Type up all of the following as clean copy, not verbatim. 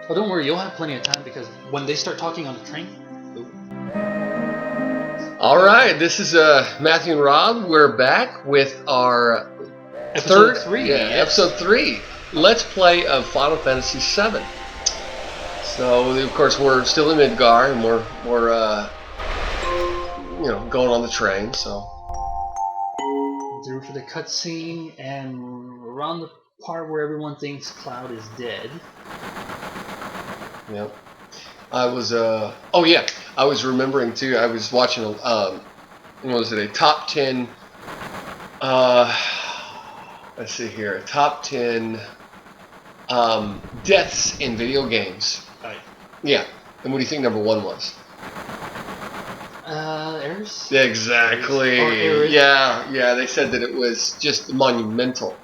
Oh, don't worry, you'll have plenty of time because when they start talking on the train. All right, this is Matthew and Rob. We're back with our Episode 3. Episode 3. Let's play of Final Fantasy VII. So, of course, we're still in Midgar, and we're going on the train. So, through for the cutscene, and around the part where everyone thinks Cloud is dead. Yep. I was I was remembering too. I was watching what was it, a top 10 let's see here, top 10 deaths in video games. Right. Yeah. And what do you think number 1 was? Eris? Exactly. Eris. Yeah, they said that it was just monumental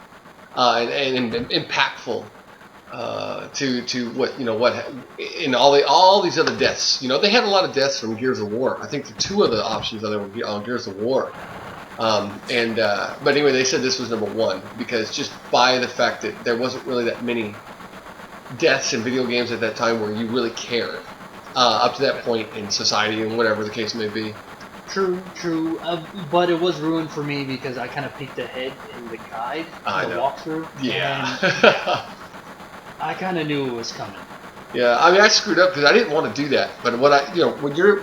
and impactful to what in all these other deaths. They had a lot of deaths from Gears of War. I think the 2 of the options that were on Gears of War. But anyway, they said this was number 1 because just by the fact that there wasn't really that many deaths in video games at that time where you really cared up to that point in society and whatever the case may be. True. But it was ruined for me because I kind of peeked ahead in the guide, the walkthrough. Yeah. I kind of knew it was coming. Yeah, I mean, I screwed up because I didn't want to do that. But when you're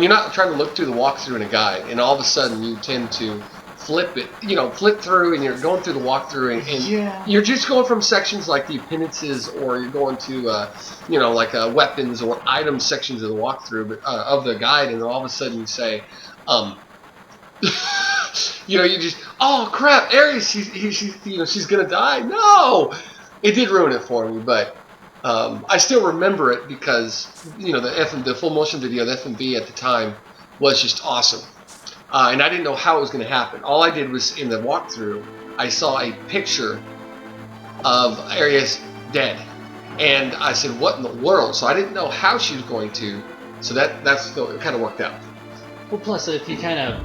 not trying to look through the walkthrough in a guide, and all of a sudden you tend to flip through, and you're going through the walkthrough, and you're just going from sections like the appendices, or you're going to weapons or item sections of the walkthrough, of the guide, and then all of a sudden you say, you just, oh crap, Ares, she's gonna die. No, it did ruin it for me, but I still remember it because the full motion video, the FMV at the time, was just awesome. And I didn't know how it was going to happen. All I did was, in the walkthrough, I saw a picture of Ares dead. And I said, what in the world? So I didn't know how she was going to. So it kind of worked out. Well, plus, if you kind of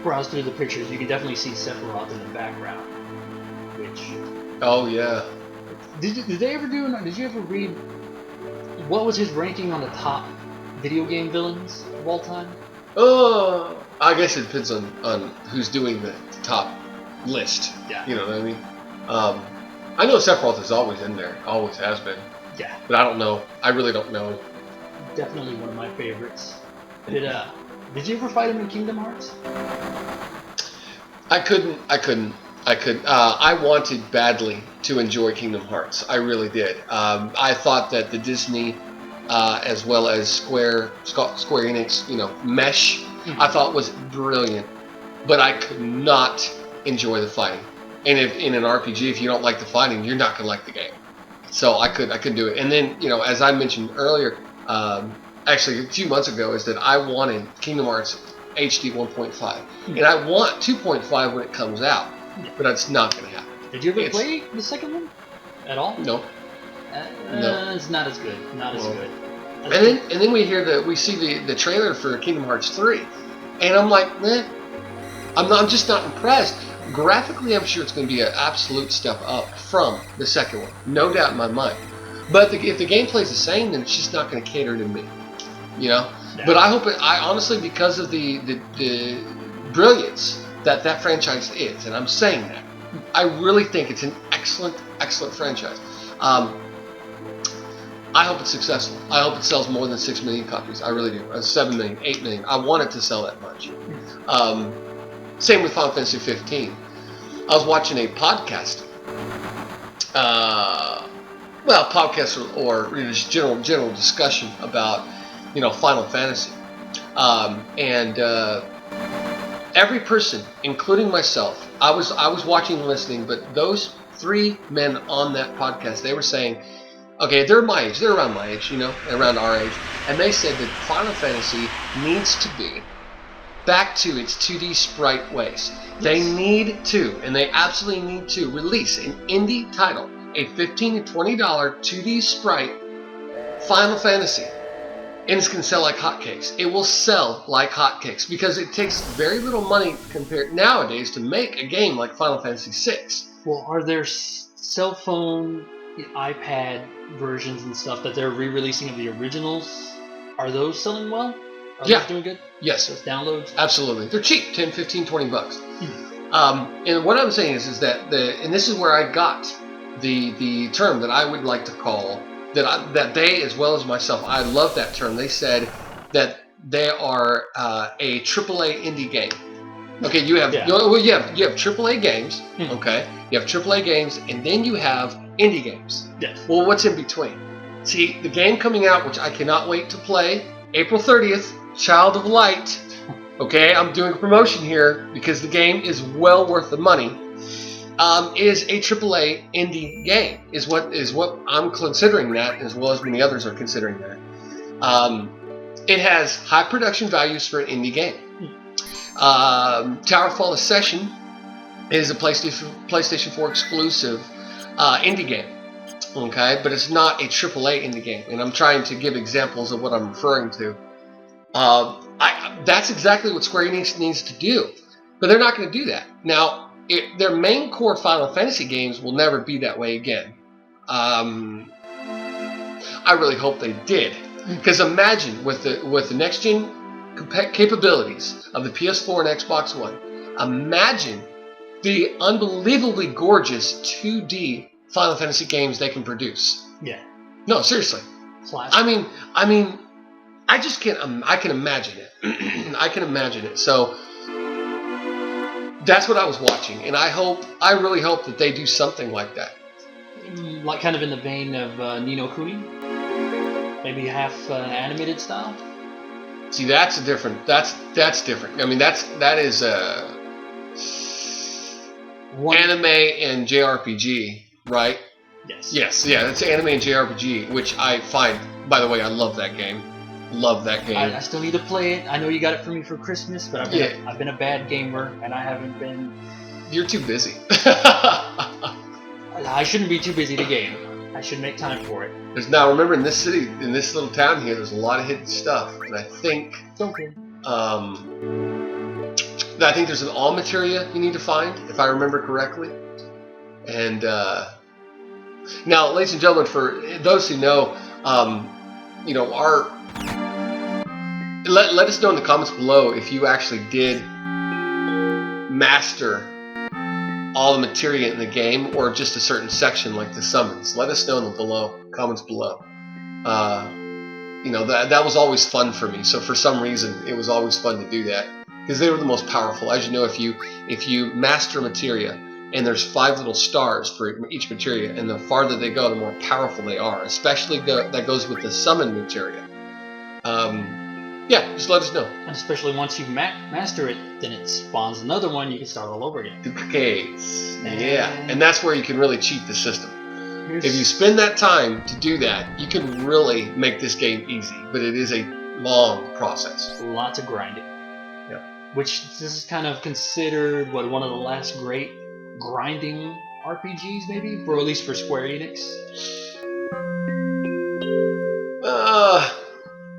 browse through the pictures, you can definitely see Sephiroth in the background. Which... Oh, yeah. Did you ever read what was his ranking on the top video game villains of all time? Oh, I guess it depends on who's doing the top list. Yeah. You know what I mean? I know Sephiroth is always in there. Always has been. Yeah. But I don't know. I really don't know. Definitely one of my favorites. Did you ever fight him in Kingdom Hearts? I couldn't. I wanted badly to enjoy Kingdom Hearts. I really did. I thought that the Disney, as well as Square Enix, mesh, I thought was brilliant. But I could not enjoy the fighting. And if in an RPG, if you don't like the fighting, you're not gonna like the game. So I couldn't do it. And then, as I mentioned earlier, actually a few months ago, is that I wanted Kingdom Hearts HD 1.5, and I want 2.5 when it comes out. But that's not going to happen. Did you ever play the second one at all? No. No. It's not as good. Not as good. And then we see the trailer for Kingdom Hearts 3, and I'm like, I'm just not impressed. Graphically, I'm sure it's going to be an absolute step up from the second one, no doubt in my mind. But if the gameplay's the same, then it's just not going to cater to me, No. But I hope I honestly, because of the brilliance that franchise is, and I'm saying that, I really think it's an excellent franchise. I hope it's successful. I hope it sells more than 6 million copies. I really do. 7 million, 8 million. I want it to sell that much. Same with Final Fantasy 15. I was watching a podcast. Podcast or just general discussion about Final Fantasy, and every person, including myself, I was watching and listening, but those 3 men on that podcast, they were saying, okay, they're my age, they're around my age, around our age, and they said that Final Fantasy needs to be back to its 2D sprite ways. Yes. They need to, and they absolutely need to, release an indie title, a $15 to $20 2D sprite Final Fantasy. And it's going to sell like hotcakes. It will sell like hotcakes because it takes very little money compared nowadays to make a game like Final Fantasy VI. Well, are there cell phone iPad versions and stuff that they're re-releasing of the originals, are those selling well? Are Yeah. those doing good? Yes. Those downloads? Absolutely. They're cheap, 10, 15, 20 bucks. And what I'm saying is that and this is where I got the term that I would like to call, that they, as well as myself, I love that term. They said that they are a AAA indie game. Okay, you have AAA games. Okay, you have AAA games, and then you have indie games. Yes. Well, what's in between? See, the game coming out, which I cannot wait to play, April 30th, Child of Light. Okay, I'm doing a promotion here because the game is well worth the money. Is a AAA indie game. Is what I'm considering that, as well as many others are considering that. It has high production values for an indie game. Towerfall Ascension is a PlayStation 4 exclusive indie game. Okay, but it's not a AAA indie game, and I'm trying to give examples of what I'm referring to. That's exactly what Square Enix needs to do, but they're not going to do that. Now, their main core Final Fantasy games will never be that way again. I really hope they did, because imagine with the next gen capabilities of the PS4 and Xbox One, imagine the unbelievably gorgeous 2D Final Fantasy games they can produce. Yeah. No, seriously. Classic. I mean, I just can't. I can imagine it. I can imagine it. So that's what I was watching, and I really hope that they do something like that. Like kind of in the vein of Ni no Kuni, maybe half animated style. See, that's different. That's different. I mean, that is anime and JRPG, right? Yes. Yes. Yeah, it's anime and JRPG, which I find. By the way, I love that game. Love that game. I still need to play it. I know you got it for me for Christmas, but I've been a bad gamer, and I haven't been. You're too busy. I shouldn't be too busy to game. I should make time for it. Now remember, in this city, in this little town here, there's a lot of hidden stuff, and I think It's okay. I think there's an all materia you need to find, if I remember correctly. And now, ladies and gentlemen, for those who know, our let us know in the comments below if you actually did master all the materia in the game, or just a certain section like the summons. Let us know in the comments below. That was always fun for me. So for some reason, it was always fun to do that, because they were the most powerful. As you know, if you master materia, and there's 5 little stars for each materia, and the farther they go, the more powerful they are. Especially that goes with the summon materia. Yeah, just let us know. And especially once you master it, then it spawns another one. You can start all over again. Duplicates. Yeah, and that's where you can really cheat the system. Here's- If you spend that time to do that, you can really make this game easy. But it is a long process. Lots of grinding. Yeah. Which this is kind of considered one of the last great grinding RPGs, maybe, or at least for Square Enix.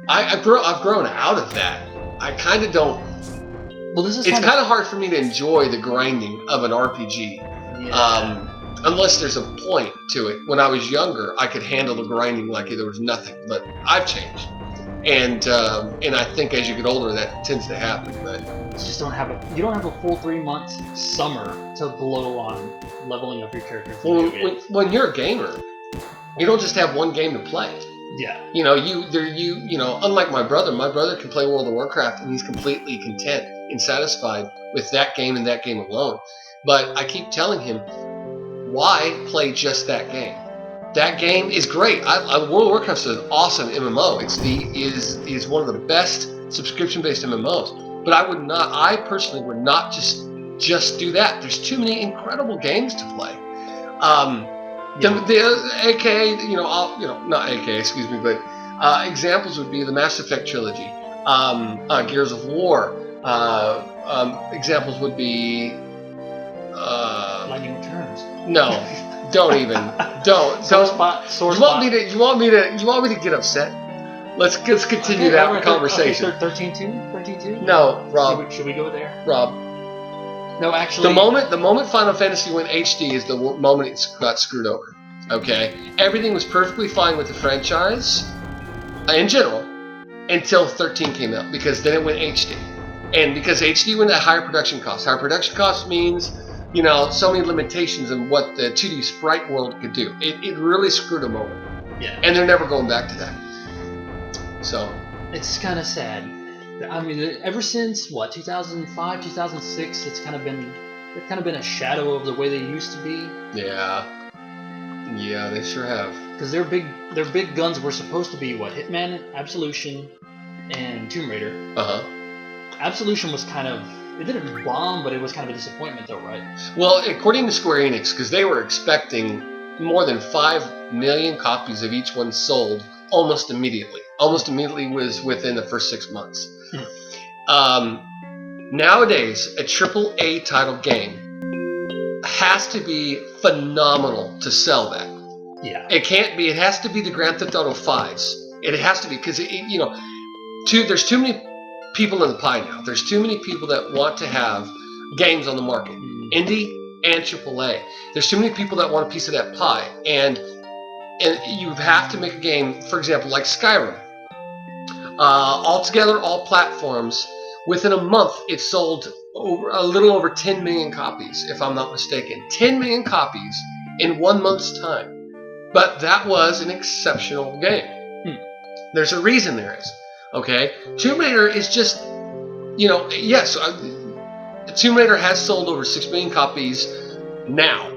I've grown out of that. I kind of don't. Well, this is It's kind of hard for me to enjoy the grinding of an RPG, yeah. unless there's a point to it. When I was younger, I could handle the grinding like there was nothing. But I've changed, and I think as you get older, that tends to happen. But You just don't have a full 3 months summer to blow on leveling up your character. when you're a gamer, you don't just have one game to play. Yeah. Unlike my brother can play World of Warcraft and he's completely content and satisfied with that game and that game alone. But I keep telling him, why play just that game? That game is great. World of Warcraft is an awesome MMO. It's one of the best subscription-based MMOs. But I personally would not just do that. There's too many incredible games to play. The AKA, not AKA, excuse me, but examples would be the Mass Effect trilogy, Gears of War. Examples would be Lightning Returns. No, don't even. Don't. You want me to get upset? Let's continue that conversation. Okay, 13-2? No, Rob. Should we go there? Rob. No, actually. The moment Final Fantasy went HD is the moment it got screwed over. Okay, everything was perfectly fine with the franchise in general until 13 came out, because then it went HD, and because HD went at higher production costs. Higher production costs means, you know, so many limitations in what the 2D sprite world could do. It really screwed them over. Yeah. And they're never going back to that. So it's kind of sad. I mean, ever since what 2005, 2006, it's kind of been a shadow of the way they used to be. Yeah, they sure have. Because their big guns were supposed to be what, Hitman, Absolution, and Tomb Raider. Absolution was kind of, it didn't bomb, but it was kind of a disappointment though, right? Well, according to Square Enix, because they were expecting more than 5 million copies of each one sold almost immediately. Almost immediately was within the first 6 months. Nowadays, a AAA title game has to be phenomenal to sell that. Yeah. It can't be. It has to be the Grand Theft Auto 5s. It has to be, because you know, there's too many people in the pie now. There's too many people that want to have games on the market, indie and AAA. There's too many people that want a piece of that pie, and you have to make a game, for example, like Skyrim. Altogether, all platforms, within a month, it sold a little over 10 million copies, if I'm not mistaken. 10 million copies in 1 month's time. But that was an exceptional game. There's a reason there is. Okay? Tomb Raider is just, you know, yes, Tomb Raider has sold over 6 million copies now,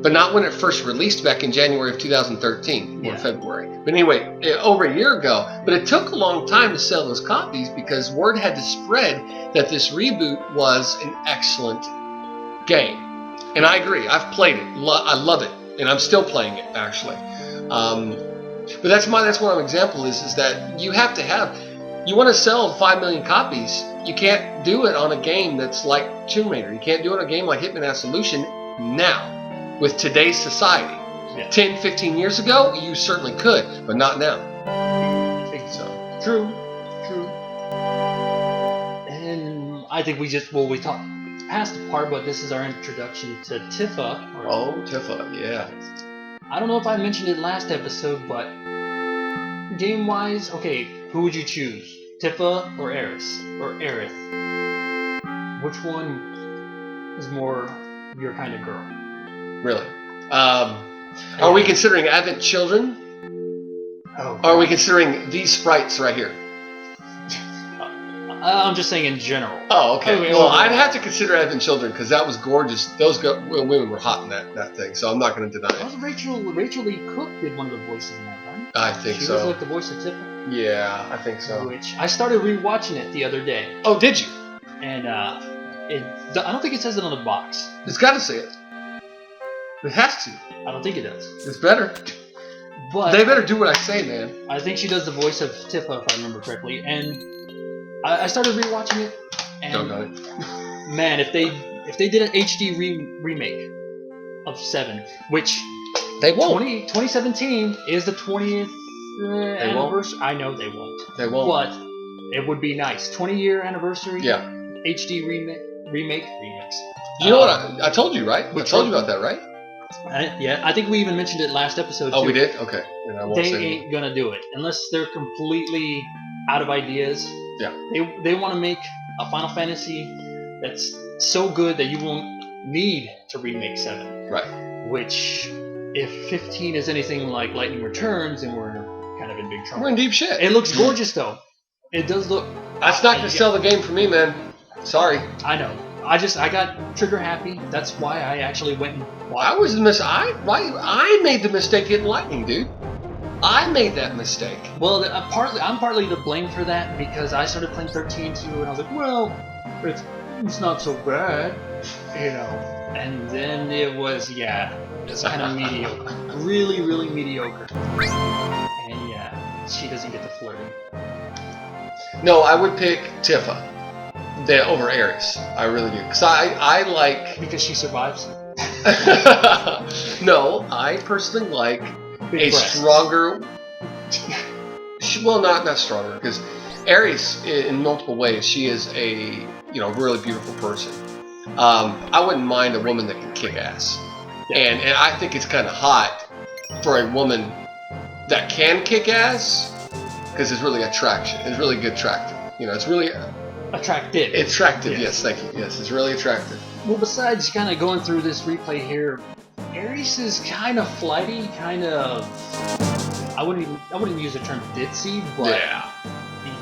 but not when it first released back in January of 2013 or February. But anyway, over a year ago. But it took a long time to sell those copies because word had to spread that this reboot was an excellent game. And I agree. I've played it. I love it, and I'm still playing it actually. But that's one example is that you have to have. You want to sell 5 million copies. You can't do it on a game that's like Tomb Raider. You can't do it on a game like Hitman Absolution now. With today's society. 10, 15 years ago, you certainly could, but not now. I think so. True. And I think we talked past the part, but this is our introduction to Tifa. Tifa, yeah. I don't know if I mentioned it last episode, but game-wise, okay, who would you choose? Tifa or Aerith? Which one is more your kind of girl? Really? Are we considering Advent Children? Oh. Or are we considering these sprites right here? I'm just saying in general. Oh, okay. Well, I'd have to consider Advent Children because that was gorgeous. Those women were hot in that thing, so I'm not going to deny it. Rachel Lee Cook did one of the voices in that, right? I think so. She was like the voice of Tifa. Yeah, I think so. Which I started rewatching it the other day. Oh, did you? And I don't think it says it on the box. It's got to say it. It has to. I don't think it does. It's better. But they better do what I say, man. I think she does the voice of Tifa, if I remember correctly. And I started rewatching it. And man, if they did an HD remake of 7, which they won't. 2017 is the 20th anniversary. I know they won't. They won't. But it would be nice. 20-year anniversary. Yeah. HD remix. You know what? I told you, right? I told you about that, right? Yeah, I think we even mentioned it last episode. Oh, too. we did? Okay. Then I won't they say ain't gonna do it unless they're completely out of ideas. Yeah. They want to make a Final Fantasy that's so good that you won't need to remake 7. Right. Which, if 15 is anything like Lightning Returns, then we're kind of in big trouble. We're in deep shit. It looks gorgeous though. It does look. That's not gonna sell the game for me, man. Sorry. I know. I got trigger happy. That's why I actually went and watched. I made the mistake hitting Lightning, dude. I made that mistake. Well, I'm partly to blame for that because I started playing 13 too, and I was like, well, it's not so bad, you know. And then it was it's kind of mediocre, really, really mediocre. And yeah, she doesn't get the flirting. No, I would pick Tifa over Aerith. I really do. Because I like... Because she survives? No, I personally like stronger... Well, not stronger, because Aerith, in multiple ways, she is a really beautiful person. I wouldn't mind a woman that can kick ass. Yeah. And I think it's kind of hot for a woman that can kick ass, because it's really attraction. It's really good attractive. You know, it's really attractive. Attractive, yes, thank you. Yes, it's really attractive. Well, besides kind of going through this replay here, Ares is kind of flighty, kind of. I wouldn't use the term ditzy, but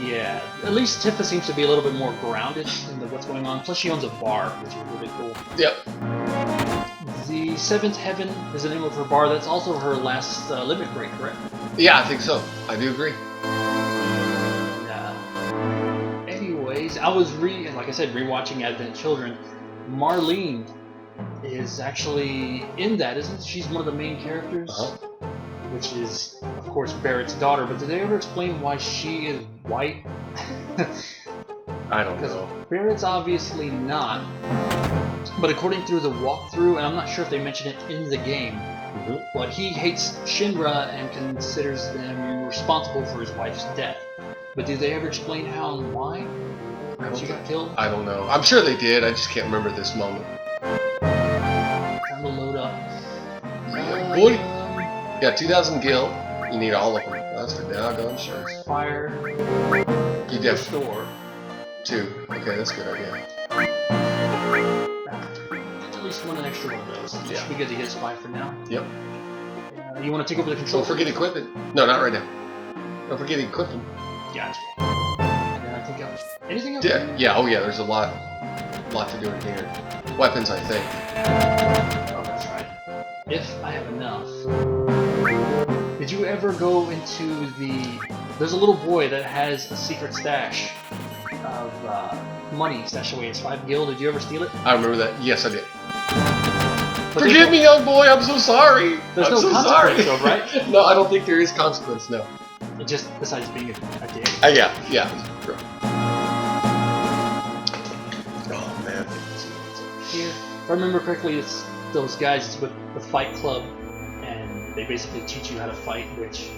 yeah. At least Tifa seems to be a little bit more grounded in what's going on. Plus, she owns a bar, which is really cool. Yep. The Seventh Heaven is the name of her bar. That's also her last limit break, correct? Yeah, I think so. I do agree. Anyways, I was like I said, rewatching Advent Children. Marlene is actually in that, isn't she? She's one of the main characters, which is, of course, Barrett's daughter. But did they ever explain why she is white? I don't know. Barrett's obviously not. But according to the walkthrough, and I'm not sure if they mention it in the game, but he hates Shinra and considers them responsible for his wife's death. But did they ever explain how and why she got killed? I don't know. I'm sure they did. I just can't remember at this moment. Trying to load up. Boy. Yeah, 2,000 gil. You need all of them. That's for doggone sure. Fire. You def Store. 2. Okay, that's a good idea. At least an extra one of those. Yeah. Should be good to get a spy for now. Yep. You want to take over the control? Don't forget equipment. No, not right now. Don't forget equipment. Gotcha. And then I think anything else? Yeah. Oh yeah. There's a lot to do in here. Weapons, I think. Oh, that's right. If I have enough. Did you ever go into the? There's a little boy that has a secret stash of money stashed away. It's 5 gil. Did you ever steal it? I remember that. Yes, I did. But Forgive me, young boy. I'm so sorry. There's I'm no so consequence, sorry. though, right? No, I don't think there is consequence. No. Just besides being a dick. Yeah. True. Oh man. Here, if I remember correctly, it's those guys with the Fight Club, and they basically teach you how to fight, which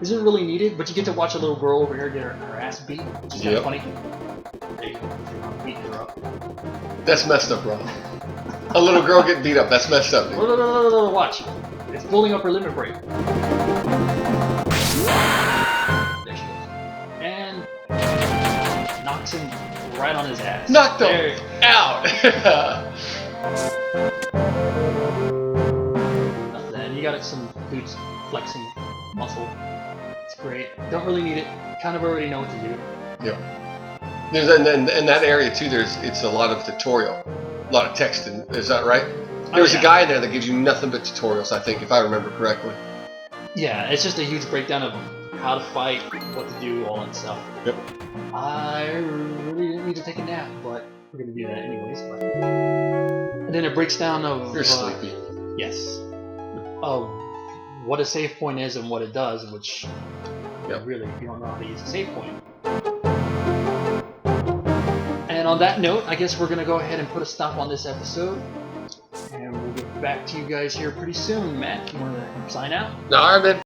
isn't really needed, but you get to watch a little girl over here get her ass beat, which is kind of funny. Hey, beat her up. That's messed up, bro. A little girl getting beat up. That's messed up, dude. No, watch. It's pulling up her limit break. There she goes. And knocks him right on his ass. Knocked him out. And you got some dudes flexing muscle. It's great. Don't really need it. Kind of already know what to do. Yep. There's in that area too. It's a lot of tutorial, a lot of texting. Is that right? There's a guy there that gives you nothing but tutorials. I think, if I remember correctly. Yeah, it's just a huge breakdown of how to fight, what to do, all that stuff. Yep. I really didn't need to take a nap, but we're gonna do that anyways. But... And then it breaks down of. You're sleepy. Yes. Of what a save point is and what it does, which really, if you don't know how to use a save point. And on that note, I guess we're gonna go ahead and put a stop on this episode, and we'll get back to you guys here pretty soon. Matt, you wanna sign out? No, all right, man.